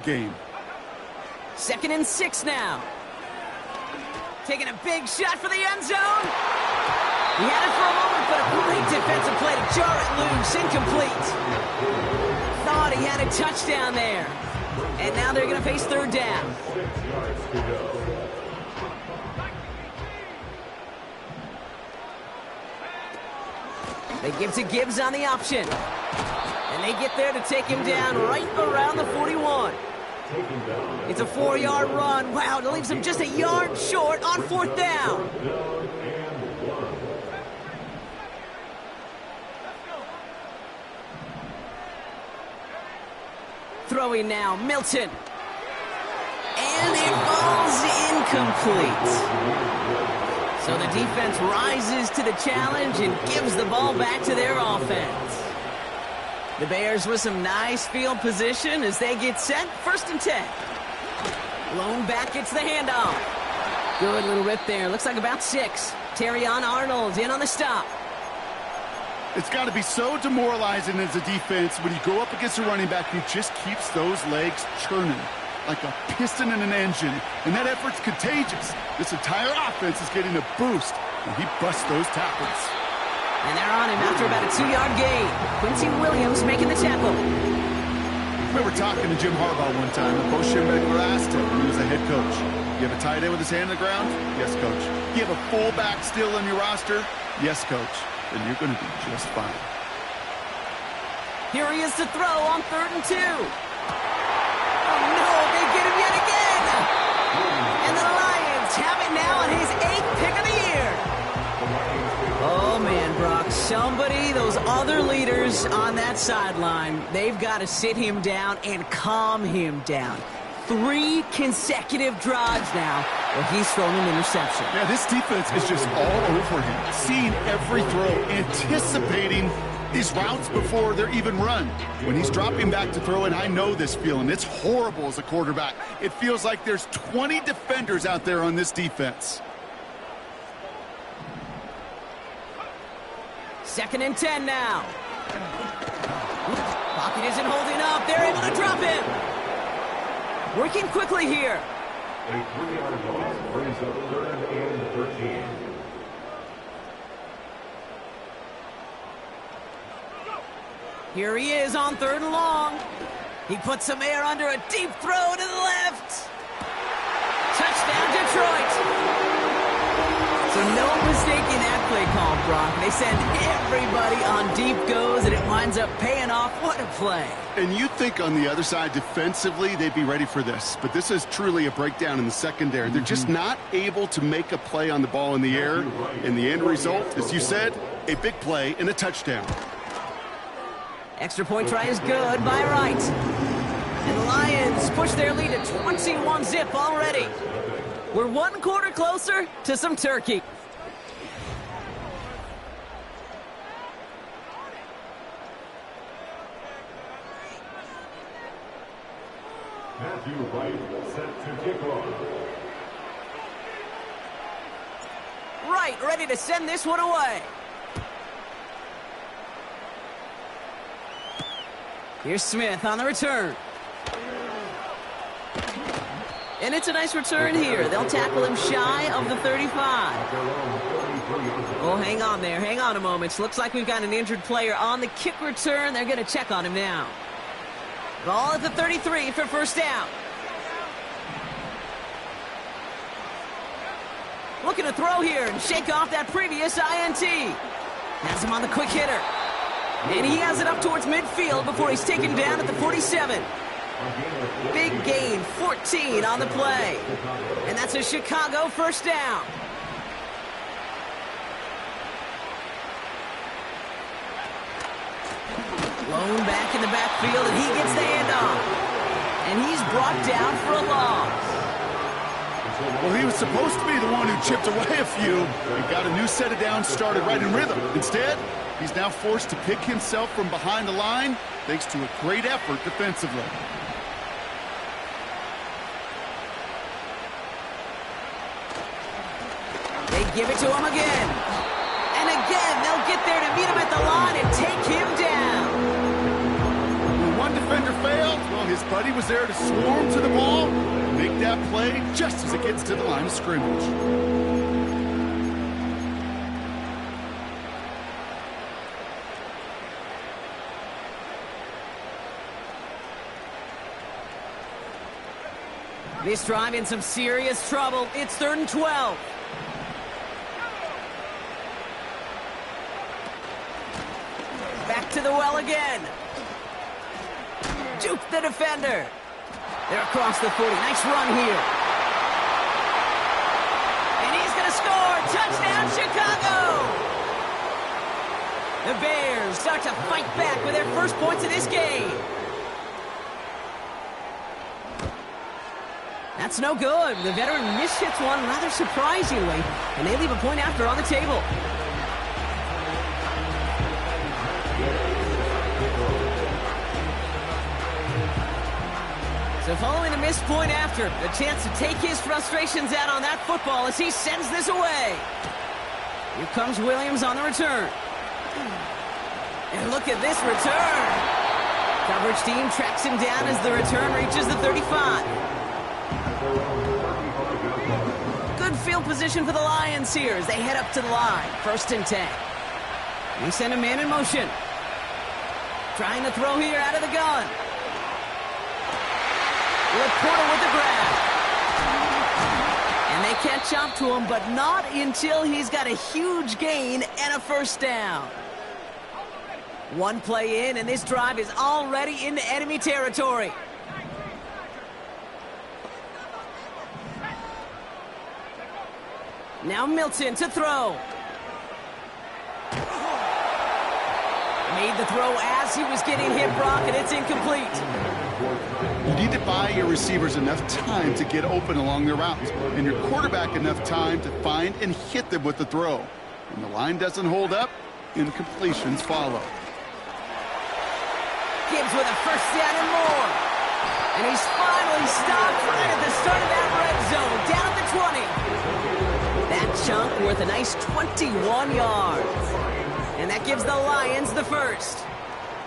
game. 2nd and 6 now. Taking a big shot for the end zone. He had it for a moment, but a great defensive play to jar it loose. Incomplete. Thought he had a touchdown there. And now they're going to face 3rd down. They give to Gibbs on the option. And they get there to take him down right around the 41. It's a 4-yard run. Wow, it leaves him just a yard short on 4th down. Throwing now, Milton. And it falls incomplete. So the defense rises to the challenge and gives the ball back to their offense. The Bears with some nice field position as they get set. 1st and 10. Lone back gets the handoff. Good little rip there. Looks like about 6. Terrion Arnold in on the stop. It's got to be so demoralizing as a defense when you go up against a running back who just keeps those legs churning like a piston in an engine. And that effort's contagious. This entire offense is getting a boost, and he busts those tackles. And they're on him after about a 2-yard gain. Quincy Williams making the tackle. I remember talking to Jim Harbaugh one time, and Bo Schembechler asked him when he was a head coach, you have a tight end with his hand on the ground? Yes, coach. You have a fullback still in your roster? Yes, coach. Then you're going to be just fine. Here he is to throw on 3rd and 2. Oh, no, they get him yet again. And the Lions have it now on his 8th pick of the year. Oh, man, Brock, somebody, those other leaders on that sideline, they've got to sit him down and calm him down. 3 consecutive drives now where he's thrown an interception. Yeah, this defense is just all over him, seeing every throw, anticipating these routes before they're even run. When he's dropping back to throw, and I know this feeling, it's horrible as a quarterback. It feels like there's 20 defenders out there on this defense. 2nd and 10 now. Pocket isn't holding up. They're able to drop him. Working quickly here. A 3-yard loss brings up 3rd and 13. Here he is on 3rd and long. He puts some air under a deep throw to the left. Touchdown, Detroit. So no mistaking that play call, Brock. They send everybody on deep goes, and it winds up paying off. What a play. And you'd think on the other side, defensively, they'd be ready for this. But this is truly a breakdown in the secondary. They're just not able to make a play on the ball in the air. And the end result, as you said, a big play and a touchdown. Extra point try is good by Wright. And the Lions push their lead to 21-zip already. We're 1 quarter closer to some turkey. Matthew Wright set to kick off. Wright ready to send this one away. Here's Smith on the return. And it's a nice return here. They'll tackle him shy of the 35. Oh, hang on there. Hang on a moment. Looks like we've got an injured player on the kick return. They're going to check on him now. Ball at the 33 for 1st down. Looking to throw here and shake off that previous INT. Has him on the quick hitter. And he has it up towards midfield before he's taken down at the 47. Big gain, 14 on the play. And that's a Chicago 1st down. Lone back in the backfield, and he gets the handoff. And he's brought down for a loss. Well, he was supposed to be the one who chipped away a few. He got a new set of downs started right in rhythm. Instead, he's now forced to pick himself from behind the line thanks to a great effort defensively. They give it to him again. And again, they'll get there to meet him at the line and take him down. When one defender failed, well, his His buddy was there to swarm to the ball and make that play just as it gets to the line of scrimmage. This drive in some serious trouble. It's 3rd and 12. Back to the well again. Juke the defender. They're across the 40. Nice run here. And he's going to score. Touchdown, Chicago. The Bears start to fight back with their first points of this game. That's no good. The veteran mishits one rather surprisingly, and they leave a point after on the table. So following the missed point after, the chance to take his frustrations out on that football as he sends this away. Here comes Williams on the return. And look at this return. Coverage team tracks him down as the return reaches the 35. Good field position for the Lions here as they head up to the line. 1st and 10. They send a man in motion. Trying to throw here out of the gun. Laporta with the grab. And they catch up to him, but not until he's got a huge gain and a first down. One play in, and this drive is already into enemy territory. Now Milton to throw. Made the throw as he was getting hit, Brock, and it's incomplete. You need to buy your receivers enough time to get open along their routes, and your quarterback enough time to find and hit them with the throw. When the line doesn't hold up, incompletions follow. Gibbs with a first down and more. And he's finally stopped right at the start of that red zone, down at the 20. That chunk worth a nice 21 yards. And that gives the Lions the first.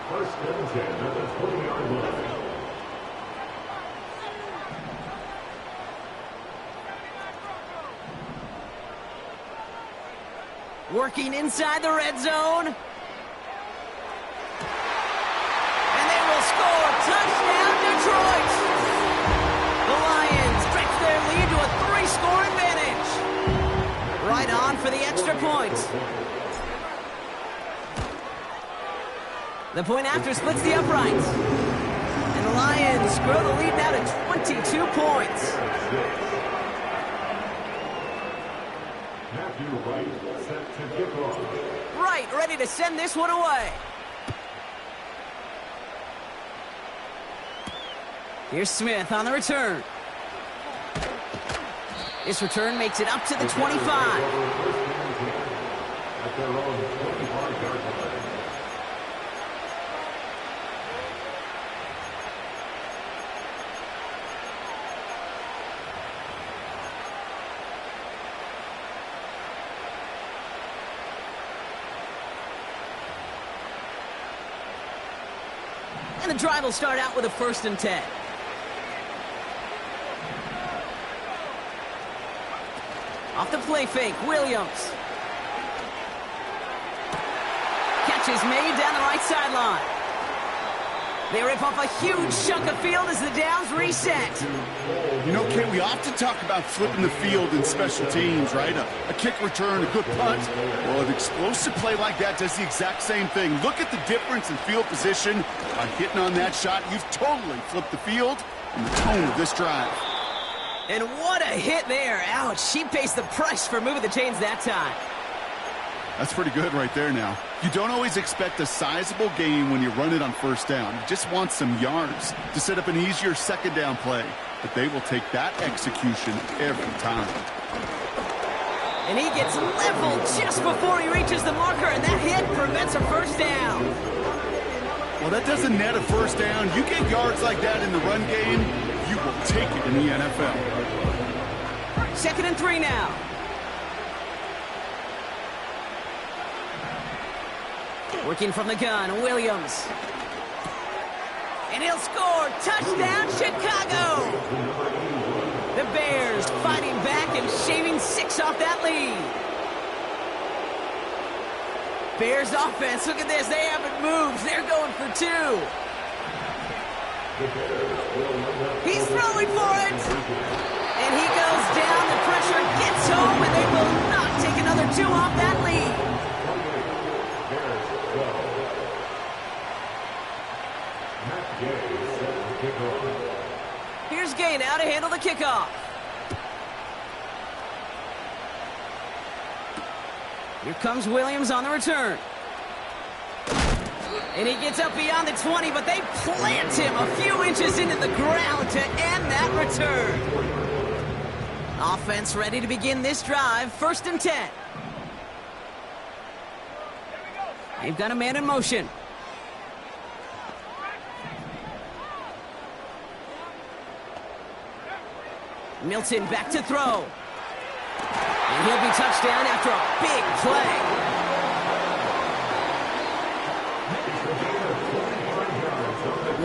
First and 10 at the 20-yard line. Working inside the red zone. And they will score. Touchdown, Detroit. The Lions stretch their lead to a 3-score advantage. Right on for the extra point. The point after splits the uprights. And the Lions grow the lead now to 22 points. Matthew Wright set to kick off. Right, ready to send this one away. Here's Smith on the return. This return makes it up to the 25. At their own 25-yard line. And the drive will start out with a 1st and 10. Off the play fake, Williams. Catch is made down the right sideline. They rip off a huge chunk of field as the downs reset. You know, Kate, we often talk about flipping the field in special teams, right? A kick return, a good punt. Well, an explosive play like that does the exact same thing. Look at the difference in field position. By hitting on that shot, you've totally flipped the field and the tone of this drive. And what a hit there. Ouch, she pays the price for moving the chains that time. That's pretty good right there now. You don't always expect a sizable gain when you run it on 1st down. You just want some yards to set up an easier 2nd down play. But they will take that execution every time. And he gets leveled just before he reaches the marker, and that hit prevents a 1st down. Well, that doesn't net a 1st down. You get yards like that in the run game, you will take it in the NFL. 2nd and 3 now. Working from the gun, Williams. And he'll score. Touchdown, Chicago. The Bears fighting back and shaving 6 off that lead. Bears offense, look at this. They haven't moved. They're going for 2. He's throwing for it. And he goes down. The pressure gets home, and they will not take another 2 off that lead. Here's Gay now to handle the kickoff. Here comes Williams on the return. And he gets up beyond the 20, but they plant him a few inches into the ground to end that return. Offense ready to begin this drive. 1st and 10. They've got a man in motion. Milton back to throw. And he'll be touchdown after a big play.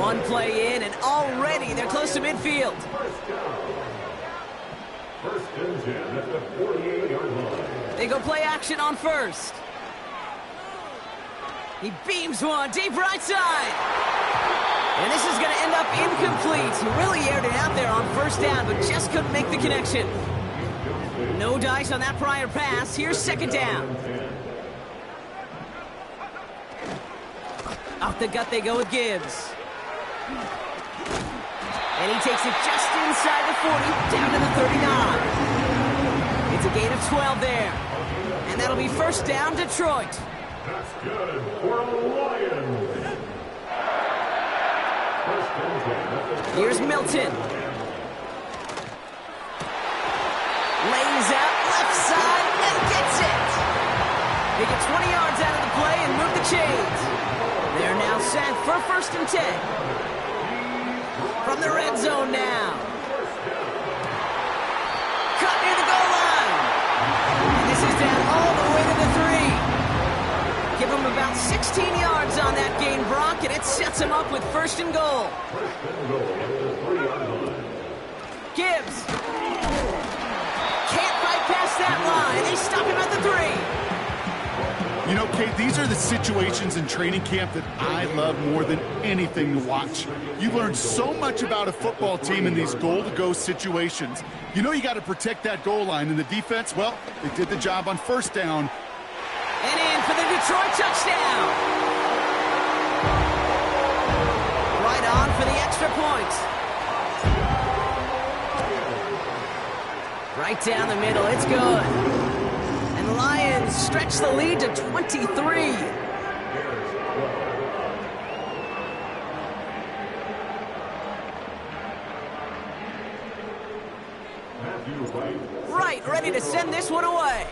One play in, and already they're close to midfield. 1st and 10 at the 48-yard line. They go play action on 1st. He beams one deep right side. And this is going to end up incomplete. He really aired it out there on 1st down, but just couldn't make the connection. No dice on that prior pass. Here's 2nd down. Off the gut they go with Gibbs. And he takes it just inside the 40, down to the 39. It's a gain of 12 there. And that'll be 1st down, Detroit. That's good for the Lions. Here's Milton. Lays out left side and gets it. They get 20 yards out of the play and move the chains. They're now set for 1st and 10. From the red zone now. Cut near the goal line. And this is down all the way to the 3. Give them about 16 yards on that gain, Brock, and it sets them up with 1st and goal. Gibbs. Can't fight past that line. They stop him at the 3. You know, Kate, these are the situations in training camp that I love more than anything to watch. You learn so much about a football team in these goal-to-go situations. You know you got to protect that goal line, and the defense, well, they did the job on 1st down. And in for the Detroit touchdown. Right on for the extra point. Right down the middle, it's good. And the Lions stretch the lead to 23. Right, ready to send this one away.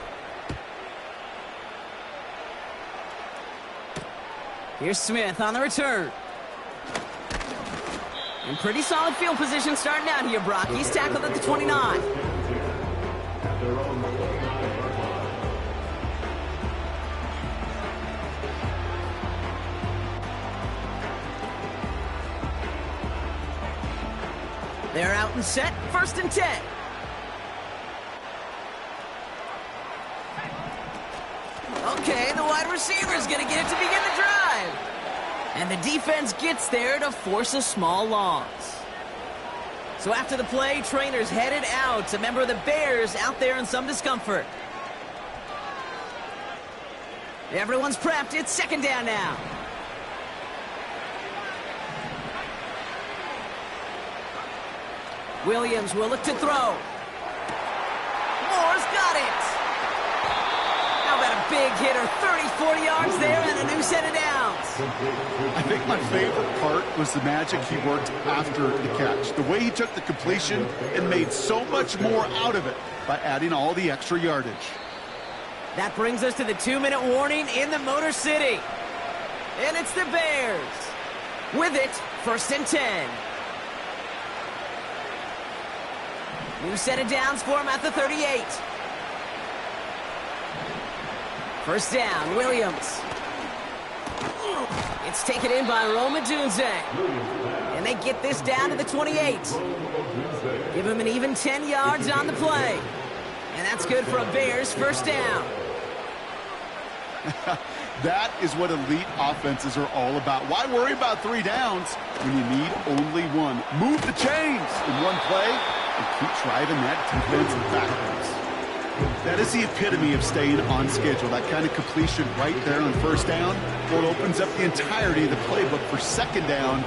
Here's Smith on the return. And pretty solid field position starting out here, Brock. He's tackled at the 29. They're out and set, 1st and 10. Okay, the wide receiver's going to get it to begin the drive. And the defense gets there to force a small loss. So after the play, trainers headed out. A member of the Bears out there in some discomfort. Everyone's prepped. It's 2nd down now. Williams will look to throw. Moore's got it. How about a big hitter? 30, 40 yards there and a new set of downs. I think my favorite part was the magic he worked after the catch. The way he took the completion and made so much more out of it by adding all the extra yardage. That brings us to the 2-minute warning in the Motor City. And it's the Bears. With it, 1st and 10. New set of downs for him at the 38. 1st down, Williams. It's taken in by Rome Odunze. And they get this down to the 28. Give him an even 10 yards on the play. And that's good for a Bears first down. That is what elite offenses are all about. Why worry about 3 downs when you need only one? Move the chains in one play and keep driving that defense backwards. That is the epitome of staying on schedule. That kind of completion right there on first down. Well, it opens up the entirety of the playbook for second down.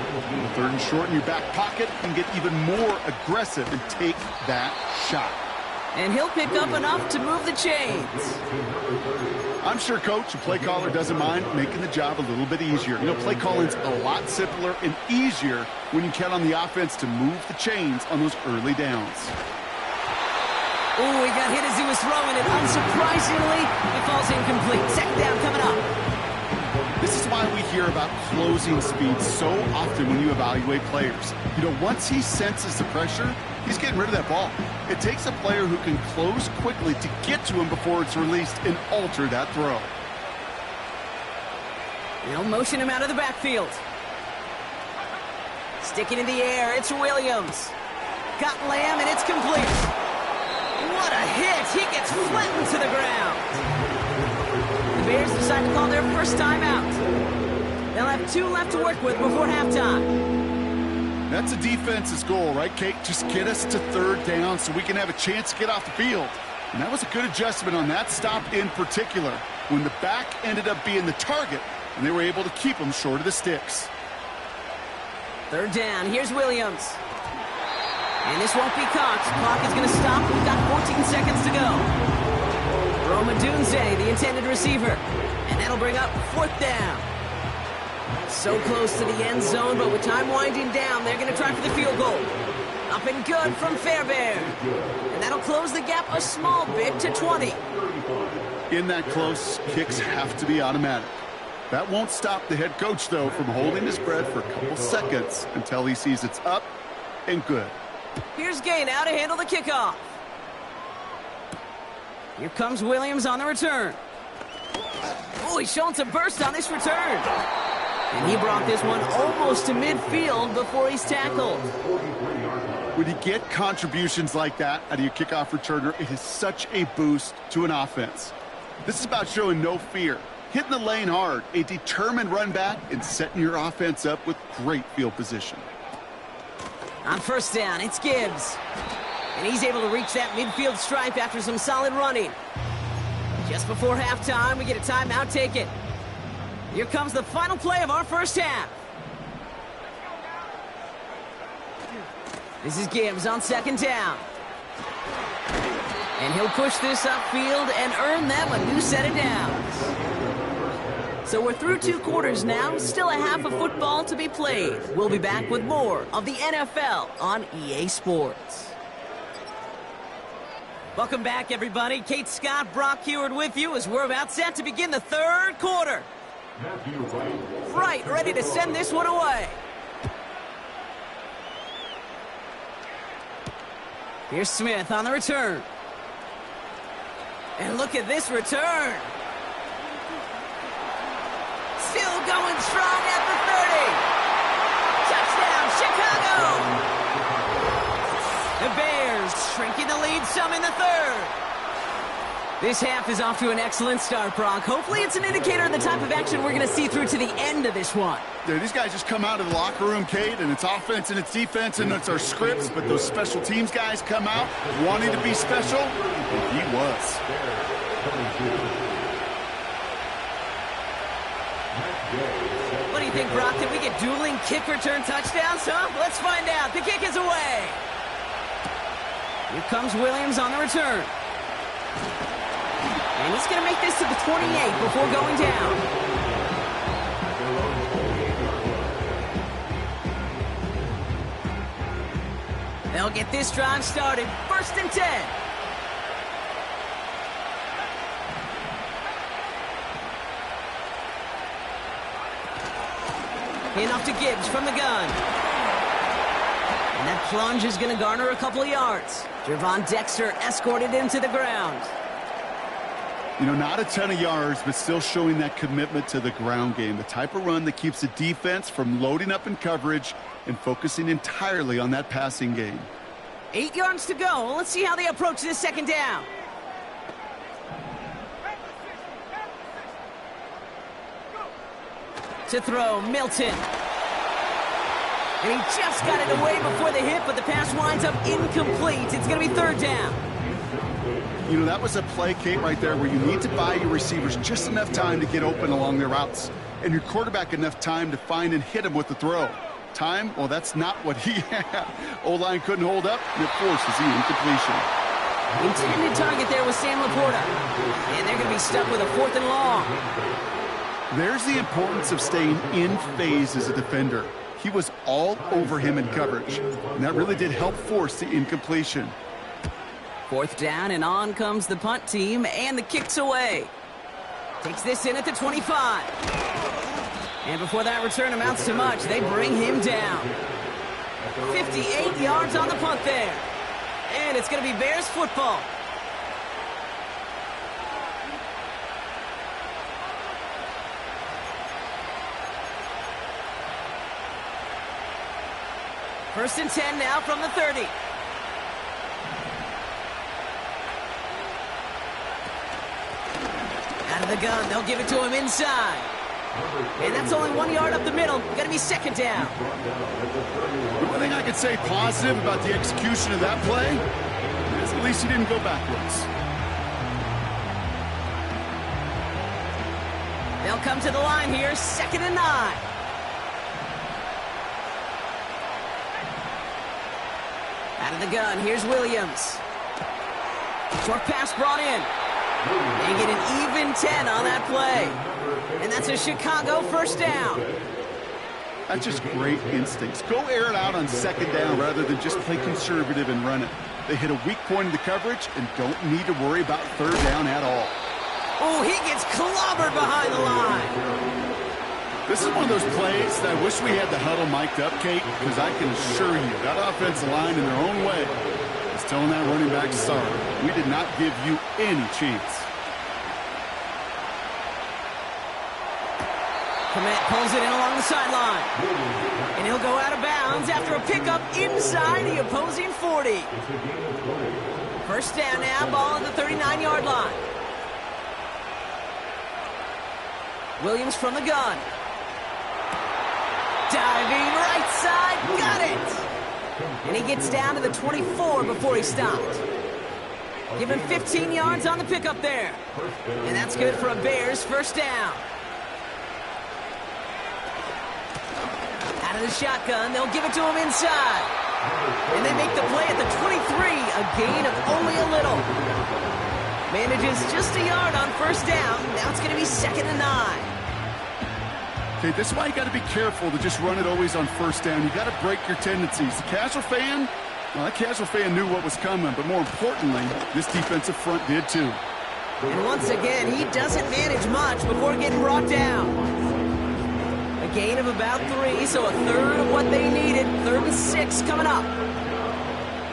3rd and short in your back pocket and get even more aggressive and take that shot. And he'll pick up enough to move the chains. I'm sure coach, the play caller, doesn't mind making the job a little bit easier. You know, play calling's a lot simpler and easier when you count on the offense to move the chains on those early downs. Oh, he got hit as he was throwing it. Unsurprisingly, it falls incomplete. Second down coming up. This is why we hear about closing speed so often when you evaluate players. You know, once he senses the pressure, he's getting rid of that ball. It takes a player who can close quickly to get to him before it's released and alter that throw. They'll motion him out of the backfield. Sticking in the air, it's Williams. Got Lamb, and it's complete. What a hit! He gets flattened to the ground. The Bears decide to call their first timeout. They'll have 2 left to work with before halftime. That's a defense's goal, right, Kate? Just get us to 3rd down so we can have a chance to get off the field. And that was a good adjustment on that stop in particular, when the back ended up being the target, and they were able to keep him short of the sticks. 3rd down. Here's Williams. And this won't be caught. Clock is going to stop. We've got 14 seconds to go. Rome Odunze, the intended receiver. And that'll bring up 4th down. So close to the end zone, but with time winding down, they're going to try for the field goal. Up and good from Fairbairn. And that'll close the gap a small bit to 20. In that close, kicks have to be automatic. That won't stop the head coach, though, from holding his breath for a couple seconds until he sees it's up and good. Here's Gay now to handle the kickoff. Here comes Williams on the return. Oh, he's showing some burst on this return. And he brought this one almost to midfield before he's tackled. When you get contributions like that out of your kickoff returner, it is such a boost to an offense. This is about showing no fear, hitting the lane hard, a determined run back, and setting your offense up with great field position. On first down, it's Gibbs. And he's able to reach that midfield stripe after some solid running. Just before halftime, we get a timeout taken. Here comes the final play of our first half. This is Gibbs on 2nd down. And he'll push this upfield and earn them a new set of downs. So we're through 2 quarters now, still a half of football to be played. We'll be back with more of the NFL on EA Sports. Welcome back, everybody. Kate Scott, Brock Heward with you as we're about set to begin the 3rd quarter. Right, ready to send this one away. Here's Smith on the return. And look at this return. Still going strong at the 30. Touchdown, Chicago! The Bears shrinking the lead some in the 3rd. This half is off to an excellent start, Brock. Hopefully it's an indicator of the type of action we're going to see through to the end of this one. Dude, these guys just come out of the locker room, Kate, and it's offense and it's defense and it's our scripts, but those special teams guys come out wanting to be special, and he was. What do you think, Brock? Can we get dueling kick return touchdowns, huh? Let's find out. The kick is away. Here comes Williams on the return. And he's going to make this to the 28 before going down. They'll get this drive started. 1st and 10. Off to Gibbs from the gun. And that plunge is going to garner a couple of yards. Gervon Dexter escorted him to the ground. You know, not a ton of yards, but still showing that commitment to the ground game. The type of run that keeps the defense from loading up in coverage and focusing entirely on that passing game. 8 yards to go. Let's see how they approach this second down. To throw, Milton. And he just got it away before the hit, but the pass winds up incomplete. It's going to be third down. You know, that was a play, Kate, right there, where you need to buy your receivers just enough time to get open along their routes, and your quarterback enough time to find and hit him with the throw. Time, well, that's not what he had. O-line couldn't hold up, and it forces the incompletion. Intended target there was Sam Laporta. And they're going to be stuck with a 4th and long. There's the importance of staying in phase as a defender. He was all over him in coverage, and that really did help force the incompletion. 4th down, and on comes the punt team, and the kick's away. Takes this in at the 25. And before that return amounts to much, they bring him down. 58 yards on the punt there. And it's going to be Bears football. First and 10 now from the 30. Out of the gun, they'll give it to him inside. And that's only 1 yard up the middle. Going to be second down. The one thing I could say positive about the execution of that play is at least he didn't go backwards. They'll come to the line here, 2nd and 9. Out of the gun, here's Williams. Short pass brought in. They get an even 10 on that play. And that's a Chicago first down. That's just great instincts. Go air it out on second down rather than just play conservative and run it. They hit a weak point in the coverage and don't need to worry about third down at all. Oh, he gets clobbered behind the line. This is one of those plays that I wish we had the huddle mic'd up, Kate, because I can assure you that offensive line in their own way is telling that running back, sorry, we did not give you any chance. Komet pulls it in along the sideline. And he'll go out of bounds after a pickup inside the opposing 40. First down now, ball at the 39-yard line. Williams from the gun. Diving right side, got it! And he gets down to the 24 before he stopped. Give him 15 yards on the pickup there. And that's good for a Bears first down. Out of the shotgun, they'll give it to him inside. And they make the play at the 23, a gain of only a little. Manages just a yard on first down. Now it's going to be 2nd and 9. Okay, this is why you got to be careful to just run it always on first down. You got to break your tendencies. The casual fan, well, that casual fan knew what was coming, but more importantly, this defensive front did too. And once again, he doesn't manage much before getting brought down. A gain of about 3, so a third of what they needed. 3rd and 6 coming up.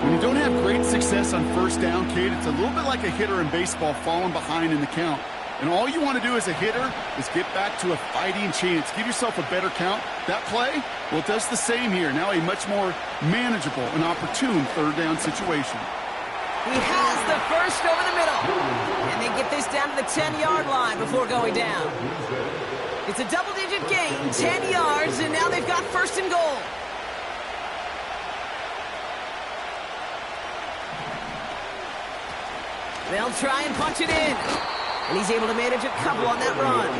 When you don't have great success on first down, Kate, it's a little bit like a hitter in baseball falling behind in the count. And all you want to do as a hitter is get back to a fighting chance. Give yourself a better count. That play, well, it does the same here. Now a much more manageable and opportune third down situation. He has the first over the middle. And they get this down to the 10-yard line before going down. It's a double-digit gain, 10 yards, and now they've got first and goal. They'll try and punch it in. And he's able to manage a couple on that run.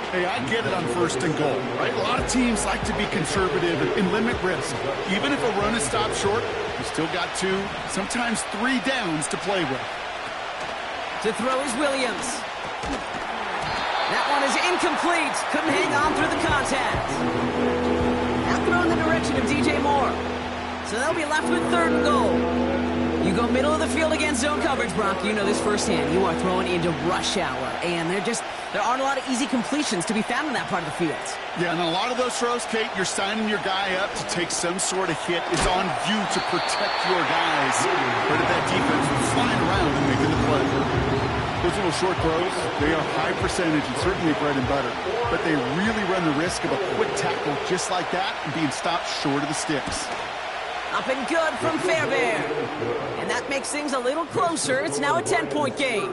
Hey, I get it on first and goal, right? A lot of teams like to be conservative and limit risk. Even if a run is stopped short, you still got 2, sometimes 3 downs to play with. To throw is Williams. That one is incomplete. Couldn't hang on through the contact. Now throw in the direction of DJ Moore. So they'll be left with 3rd and goal. You go middle of the field against zone coverage, Brock. You know this firsthand. You are throwing into rush hour, and there aren't a lot of easy completions to be found in that part of the field. Yeah, and a lot of those throws, Kate, you're signing your guy up to take some sort of hit. It's on you to protect your guys. But if that defense was flying around and making the play. Those little short throws, they are high percentage and certainly bread and butter. But they really run the risk of a quick tackle just like that and being stopped short of the sticks. Up and good from Fairbairn. And that makes things a little closer. It's now a 10-point game.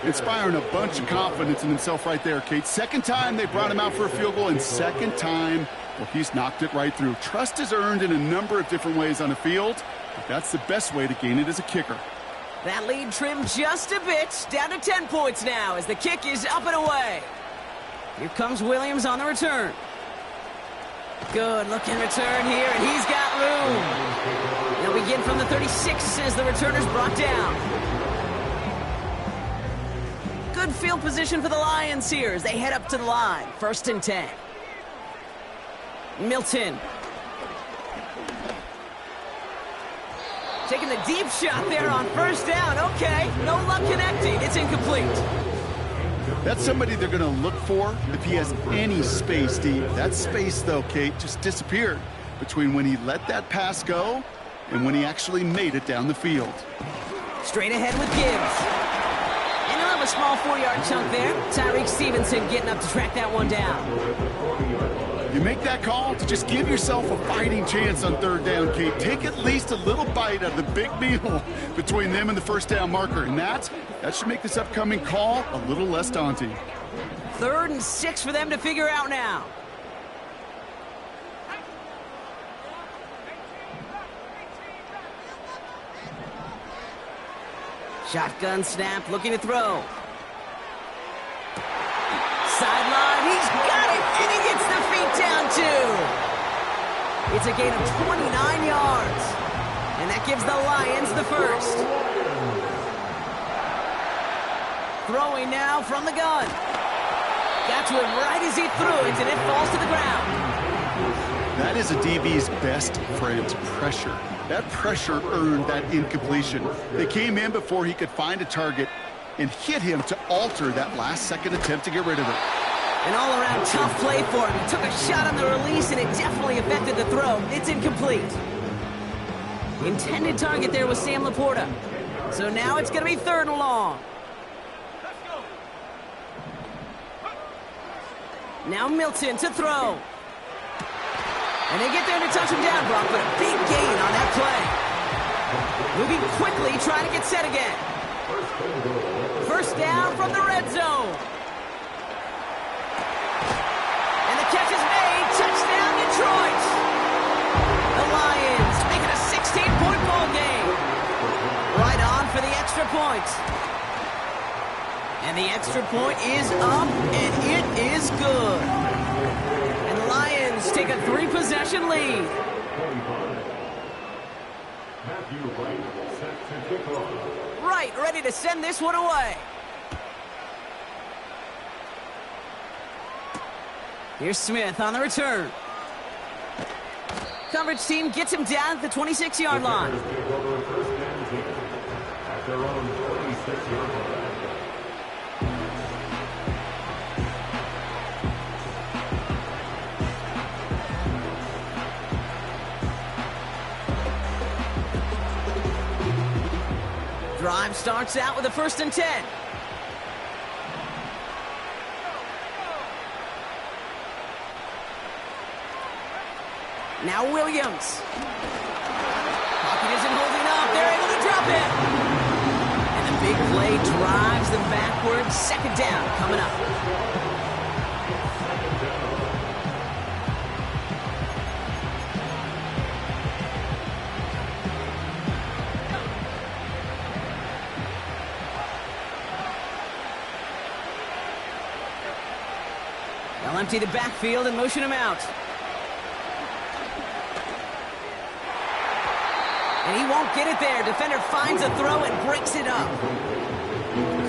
Inspiring a bunch of confidence in himself right there, Kate. Second time they brought him out for a field goal, and second time, well, he's knocked it right through. Trust is earned in a number of different ways on the field, but that's the best way to gain it as a kicker. That lead trimmed just a bit, down to 10 points now as the kick is up and away. Here comes Williams on the return. Good looking return here, and he's got room. He'll begin from the 36 as the returner's brought down. Good field position for the Lions here as they head up to the line. 1st and 10. Milton. Taking the deep shot there on 1st down. Okay, no luck connecting. It's incomplete. That's somebody they're going to look for if he has any space deep. That space, though, Kate, just disappeared between when he let that pass go and when he actually made it down the field. Straight ahead with Gibbs. And he'll have a small 4-yard chunk there. Tyreek Stevenson getting up to track that one down. You make that call to just give yourself a fighting chance on 3rd down, Kate. Take at least a little bite out of the big meal between them and the 1st down marker. And that should make this upcoming call a little less daunting. 3rd and 6 for them to figure out now. Shotgun snap, looking to throw. Sideline, he's got it, and he gets the feet down too. It's a gain of 29 yards, and that gives the Lions the 1st. Throwing now from the gun. Got to him right as he threw it, and it falls to the ground. That is a DB's best friend, pressure. That pressure earned that incompletion. They came in before he could find a target and hit him to alter that last-second attempt to get rid of it. An all-around tough play for him. He took a shot on the release, and it definitely affected the throw. It's incomplete. Intended target there was Sam Laporta. So now it's going to be 3rd and long. Now Milton to throw. And they get there to touch him down, Brock, but a big gain on that play. Moving quickly, trying to get set again. 1st down from the red zone. And the catch is made. Touchdown, Detroit. The Lions make it a 16-point ball game. Right on for the extra point. And the extra point is up, and it is good. And the Lions take a 3-possession lead. Right, ready to send this one away. Here's Smith on the return. Coverage team gets him down at the 26-yard line. At their own 26-yard line. Drive starts out with a 1st and 10. Now Williams. Pocket isn't holding up. They're able to drop it. And the big play drives them backwards. 2nd down coming up. They'll empty the backfield and motion him out. And he won't get it there. Defender finds a throw and breaks it up.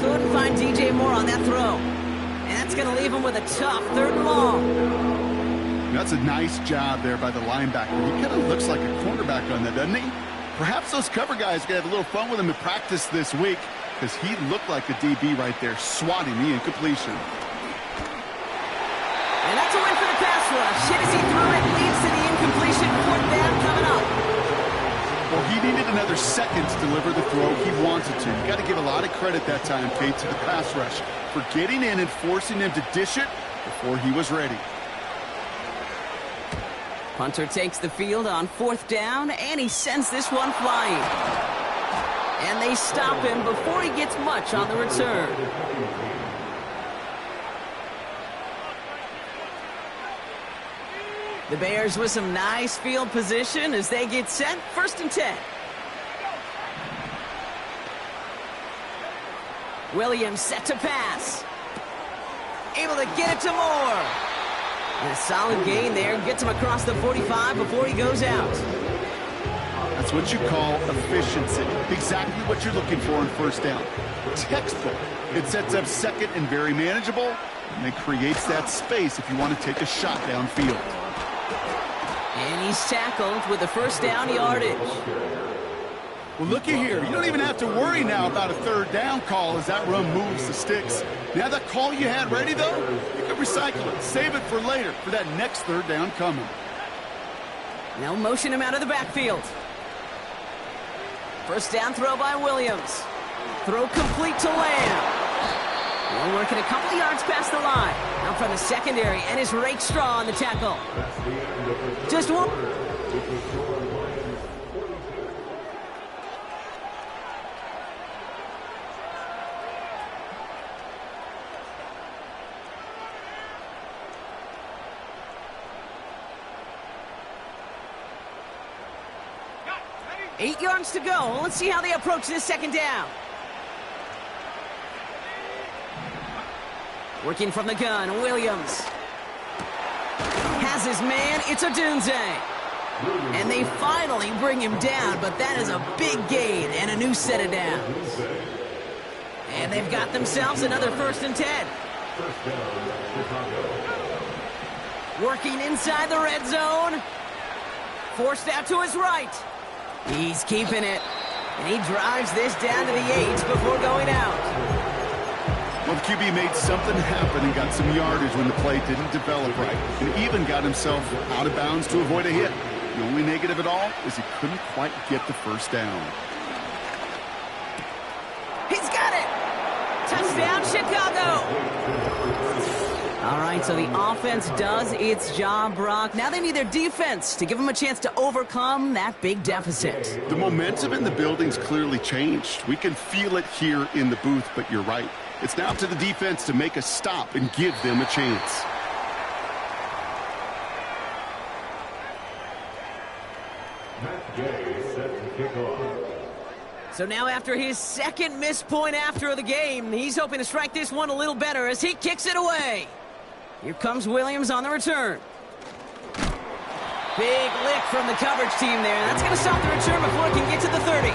Couldn't find DJ Moore on that throw. And that's going to leave him with a tough 3rd and long. That's a nice job there by the linebacker. He kind of looks like a cornerback on that, doesn't he? Perhaps those cover guys are going to have a little fun with him in practice this week because he looked like a DB right there, swatting the incompletion. And that's a win for the pass rush. Hit as he threw it, leads to the incompletion. 4th down coming up. Well, he needed another second to deliver the throw he wanted to. You got to give a lot of credit that time, Kate, to the pass rush for getting in and forcing him to dish it before he was ready. Punter takes the field on 4th down, and he sends this one flying. And they stop him before he gets much on the return. The Bears with some nice field position as they get set. 1st and 10. Williams set to pass. Able to get it to Moore. And a solid gain there. Gets him across the 45 before he goes out. That's what you call efficiency. Exactly what you're looking for on 1st down. Textbook. It sets up 2nd and very manageable, and it creates that space if you want to take a shot downfield. And he's tackled with the 1st down yardage. Well, looky here. You don't even have to worry now about a 3rd down call as that run moves the sticks. Now that call you had ready, though, you can recycle it. Save it for later for that next 3rd down coming. Now motion him out of the backfield. 1st down throw by Williams. Throw complete to Lamb. Well, working a couple yards past the line. Out from the secondary, and is Rakestraw on the tackle. Just one. Eight yards to go. Let's see how they approach this 2nd down. Working from the gun, Williams. Has his man, it's Odunze. And they finally bring him down, but that is a big gain and a new set of downs. And they've got themselves another 1st and 10. Working inside the red zone. Forced out to his right. He's keeping it. And he drives this down to the 8 before going out. Well, the QB made something happen and got some yardage when the play didn't develop right, and even got himself out of bounds to avoid a hit. The only negative at all is he couldn't quite get the 1st down. He's got it! Touchdown, Chicago! All right, so the offense does its job, Brock. Now they need their defense to give them a chance to overcome that big deficit. The momentum in the building's clearly changed. We can feel it here in the booth, but you're right. It's now up to the defense to make a stop and give them a chance. Matt Gay set to kick off. So now after his 2nd missed point after the game, he's hoping to strike this one a little better as he kicks it away. Here comes Williams on the return. Big lick from the coverage team there. That's going to stop the return before it can get to the 30.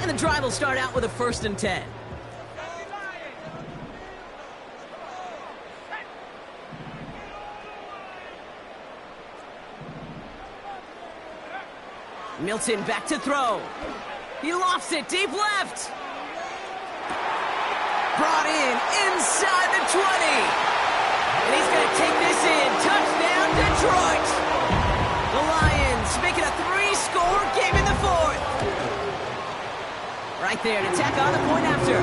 And the drive will start out with a 1st and 10. Milton back to throw. He lofts it deep left. Brought in inside the 20. And he's going to take this in. Touchdown, Detroit. The Lions make it a 3-score game in the 4th. Right there to tack on the point after.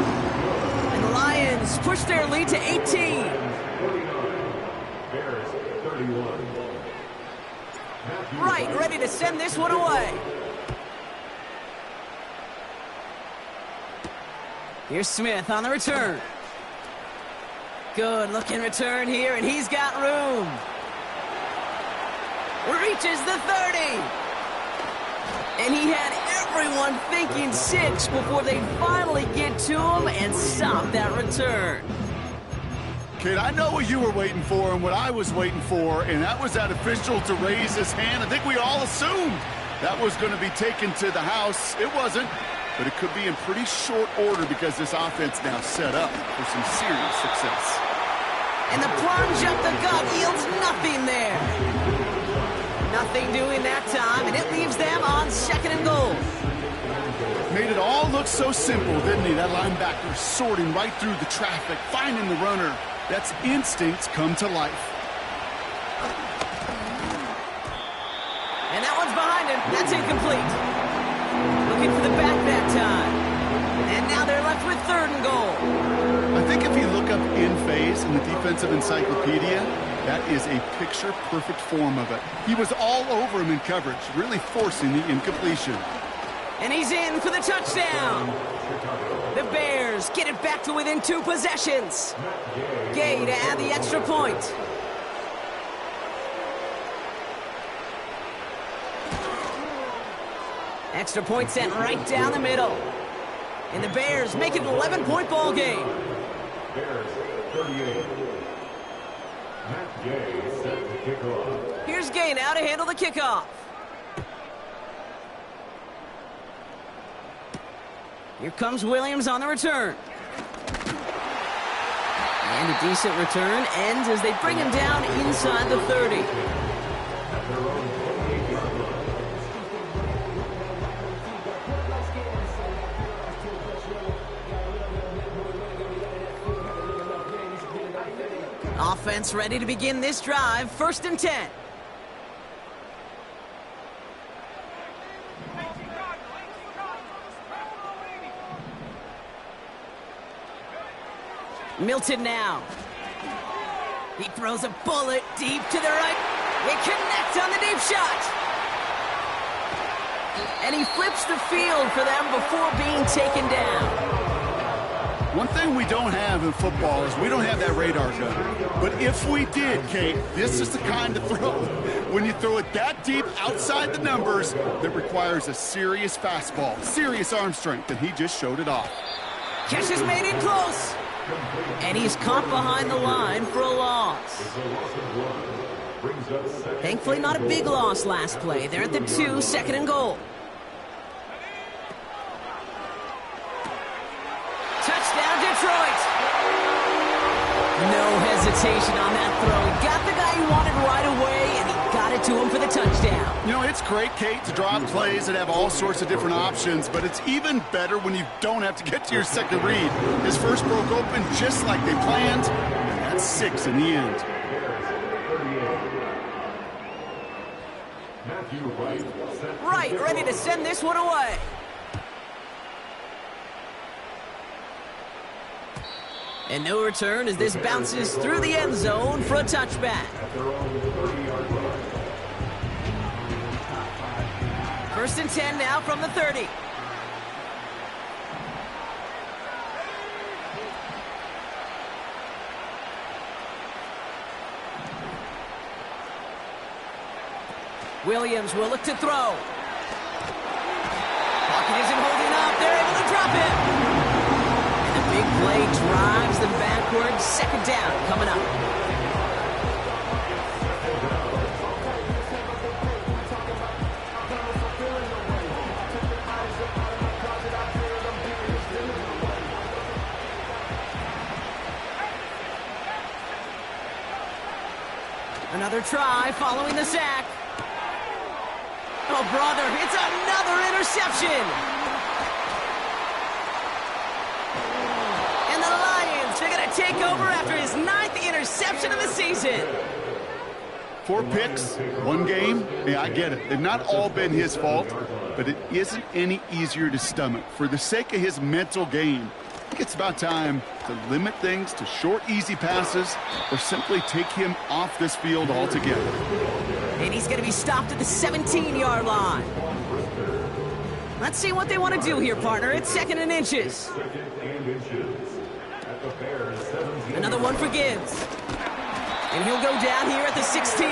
And the Lions push their lead to 18. 49. Bears 31. Right, ready to send this one away. Here's Smith on the return. Good looking return here, and he's got room. Reaches the 30. And he had everyone thinking 6 before they finally get to him and stop that return. Kid, I know what you were waiting for and what I was waiting for, and that was that official to raise his hand. I think we all assumed that was going to be taken to the house. It wasn't, but it could be in pretty short order because this offense now set up for some serious success. And the plunge up the gut yields nothing there. Nothing doing that time, and it leaves them on 2nd and goal. Made it all look so simple, didn't he? That linebacker sorting right through the traffic, finding the runner. That's instincts come to life. That's incomplete. Looking for the back that time. And now they're left with 3rd and goal. I think if you look up in phase in the defensive encyclopedia, that is a picture-perfect form of it. He was all over him in coverage, really forcing the incompletion. And he's in for the touchdown. The Bears get it back to within 2 possessions. Gay to add the extra point. Extra point sent right down the middle. And the Bears make it an 11-point ball game. Bears 38. Matt Gay set the kickoff. Here's Gay now to handle the kickoff. Here comes Williams on the return. And a decent return ends as they bring him down inside the 30. Offense ready to begin this drive. 1st and 10. Milton now. He throws a bullet deep to the right. It connects on the deep shot. And he flips the field for them before being taken down. One thing we don't have in football is we don't have that radar gun. But if we did, Kate, this is the kind of throw. When you throw it that deep outside the numbers, that requires a serious fastball, serious arm strength, and he just showed it off. Catch is made in close. And he's caught behind the line for a loss. Thankfully, not a big loss last play. They're at the 2, 2nd and goal. Touchdown, Detroit. No hesitation on that throw. He got the guy he wanted right away, and he got it to him for the touchdown. You know, it's great, Kate, to draw up plays that have all sorts of different options, but it's even better when you don't have to get to your second read. His first broke open just like they planned, and that's 6 in the end. Right, ready to send this one away. And no return as this bounces through the end zone for a touchback. 1st and 10 now from the 30. Williams will look to throw. Pocket isn't holding up. They're able to drop it. And the big play drives them backwards. 2nd down coming up. Another try following the sack. Oh, brother, it's another interception. And the Lions are going to take over after his 9th interception of the season. 4 picks, 1 game. Yeah, I get it. They've not all been his fault, but it isn't any easier to stomach. For the sake of his mental game, I think it's about time to limit things to short, easy passes or simply take him off this field altogether. And he's going to be stopped at the 17-yard line. Let's see what they want to do here, partner. It's 2nd and inches. Another one for Gibbs. And he'll go down here at the 16. A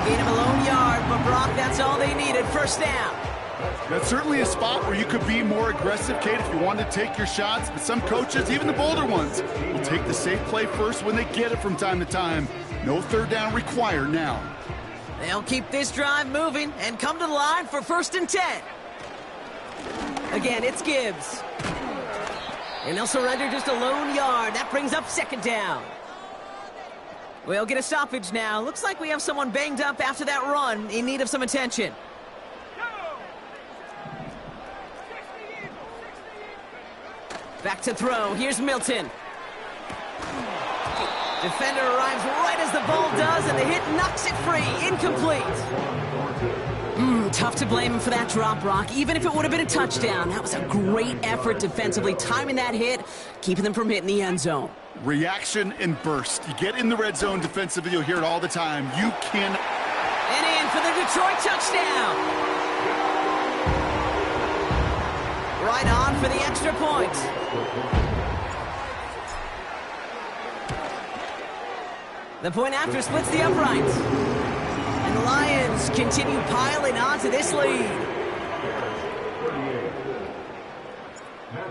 gain of a lone yard, but Brock, that's all they needed. 1st down. That's certainly a spot where you could be more aggressive, Kate, if you want to take your shots. But some coaches, even the bolder ones, will take the safe play first when they get it from time to time. No 3rd down required now. They'll keep this drive moving and come to the line for 1st and 10. Again, it's Gibbs. And they'll surrender just a lone yard. That brings up 2nd down. We'll get a stoppage now. Looks like we have someone banged up after that run in need of some attention. Back to throw. Here's Milton. Defender arrives right as the ball does, and the hit knocks it free. Incomplete. Tough to blame him for that drop, Brock, even if it would have been a touchdown. That was a great effort defensively, timing that hit, keeping them from hitting the end zone. Reaction and burst. You get in the red zone defensively, you'll hear it all the time. You can... And in for the Detroit touchdown. Right on for the extra point. The point after splits the uprights. And the Lions continue piling onto this lead.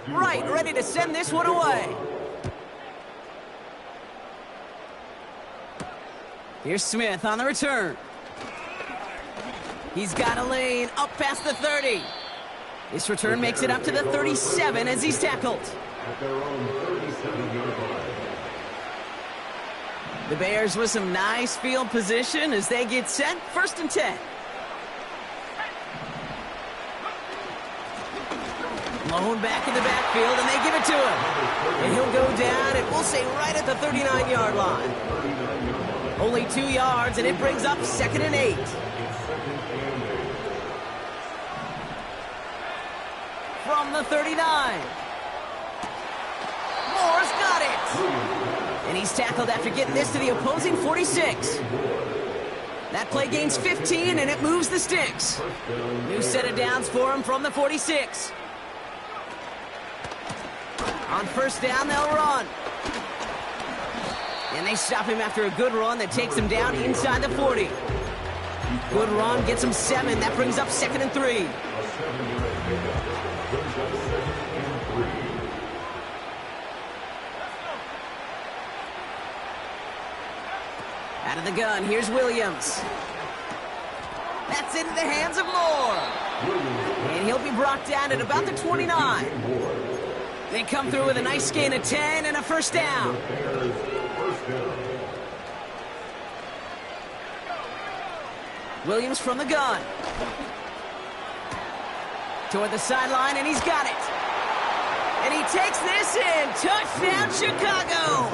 Right, ready to send this one away. Here's Smith on the return. He's got a lane up past the 30. This return makes it up to the 37 as he's tackled. At their own 37-yard line. The Bears with some nice field position as they get set. 1st and 10. Lone back in the backfield, and they give it to him. And he'll go down, and we'll say right at the 39-yard line. Only 2 yards, and it brings up 2nd and 8. From the 39. Moore's got it. And he's tackled after getting this to the opposing 46. That play gains 15, and it moves the sticks. New set of downs for him from the 46. On 1st down, they'll run. And they stop him after a good run that takes him down inside the 40. Good run, gets him 7. That brings up 2nd and 3. Out of the gun, here's Williams. That's into the hands of Moore. And he'll be brought down at about the 29. They come through with a nice gain of 10 and a 1st down. Williams from the gun. Toward the sideline, and he's got it. And he takes this in. Touchdown, Chicago.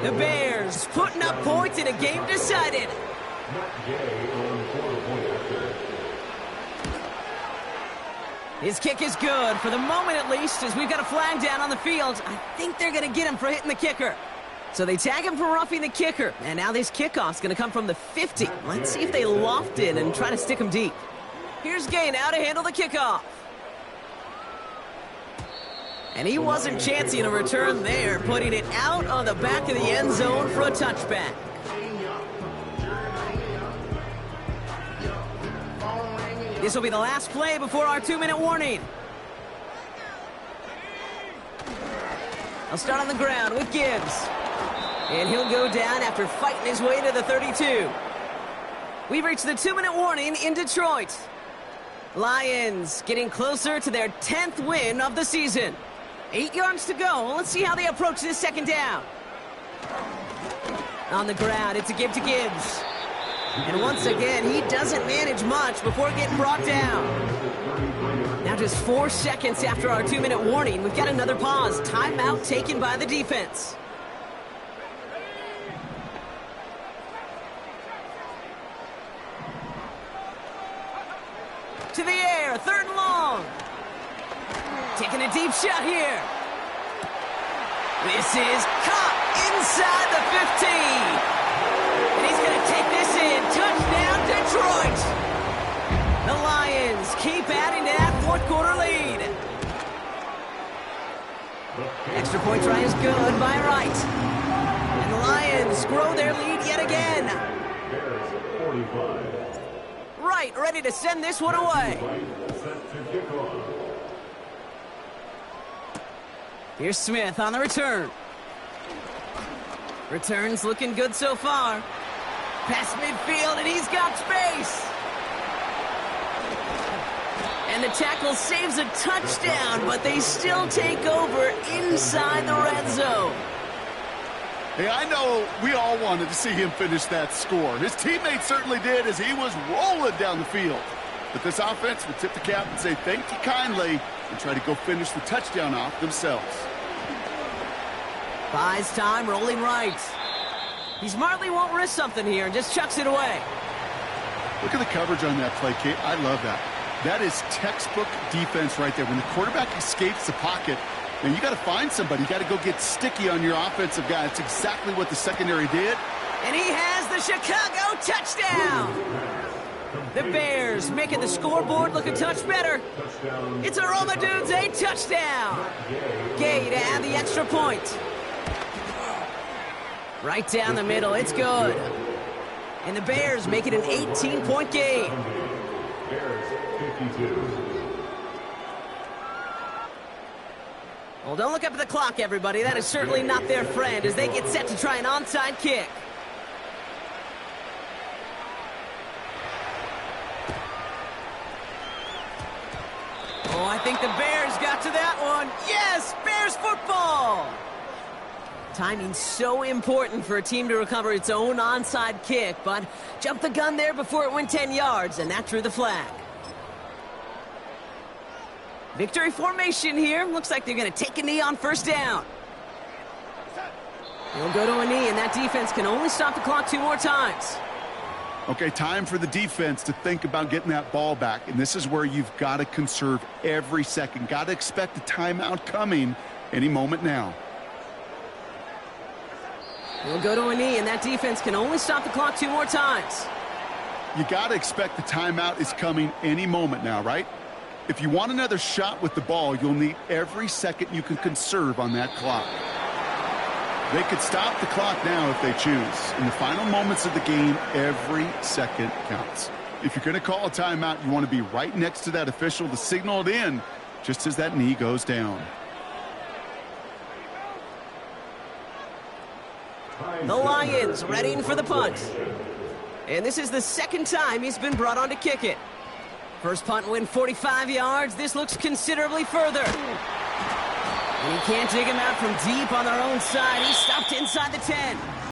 The Bears putting up points in a game decided. His kick is good, for the moment at least, as we've got a flag down on the field. I think they're going to get him for hitting the kicker. So they tag him for roughing the kicker. And now this kickoff's going to come from the 50. Let's see if they loft it and try to stick him deep. Here's Gay now to handle the kickoff. And he wasn't chancing a return there, putting it out on the back of the end zone for a touchback. This will be the last play before our 2-minute warning. I'll start on the ground with Gibbs. And he'll go down after fighting his way to the 32. We've reached the 2-minute warning in Detroit. Lions getting closer to their 10th win of the season. 8 yards to go. Let's see how they approach this 2nd down. On the ground, it's a give to Gibbs. And once again, he doesn't manage much before getting brought down. Now just 4 seconds after our 2-minute warning, we've got another pause. Timeout taken by the defense. To the air, 3rd and long. Taking a deep shot here. This is caught inside the 15. And he's going to take this in. Touchdown, Detroit. The Lions keep adding to that 4th quarter lead. Extra point try is good by Wright. And the Lions grow their lead yet again. Wright ready to send this one away. Here's Smith on the return. Return's looking good so far. Past midfield, and he's got space. And the tackle saves a touchdown, but they still take over inside the red zone. Hey, I know we all wanted to see him finish that score. His teammates certainly did as he was rolling down the field. But this offense would tip the cap and say thank you kindly and try to go finish the touchdown off themselves. Buys time, rolling right. He smartly won't risk something here and just chucks it away. Look at the coverage on that play, Kate. I love that. That is textbook defense right there. When the quarterback escapes the pocket, man, you got to find somebody. You got to go get sticky on your offensive guy. That's exactly what the secondary did. And he has the Chicago touchdown. The Bears making the scoreboard look a touch better. It's a Roma Dudes, a touchdown. Gay to add the extra point. Right down the middle, it's good. And the Bears make it an 18-point game. Bears 52. Well, don't look up at the clock, everybody. That is certainly not their friend as they get set to try an onside kick. Oh, I think the Bears got to that one. Yes, Bears football! Timing's so important for a team to recover its own onside kick, but jumped the gun there before it went 10 yards, and that drew the flag. Victory formation here. Looks like they're going to take a knee on first down. He'll go to a knee, and that defense can only stop the clock 2 more times. Okay, time for the defense to think about getting that ball back, and this is where you've got to conserve every second. Got to expect a timeout coming any moment now. He'll go to a knee, and that defense can only stop the clock 2 more times. You got to expect the timeout is coming any moment now, right? If you want another shot with the ball, you'll need every second you can conserve on that clock. They could stop the clock now if they choose. In the final moments of the game, every second counts. If you're going to call a timeout, you want to be right next to that official to signal it in just as that knee goes down. The Lions readying for the punt. And this is the second time he's been brought on to kick it. First punt win 45 yards. This looks considerably further. And he can't dig him out from deep on their own side. He's stopped inside the 10.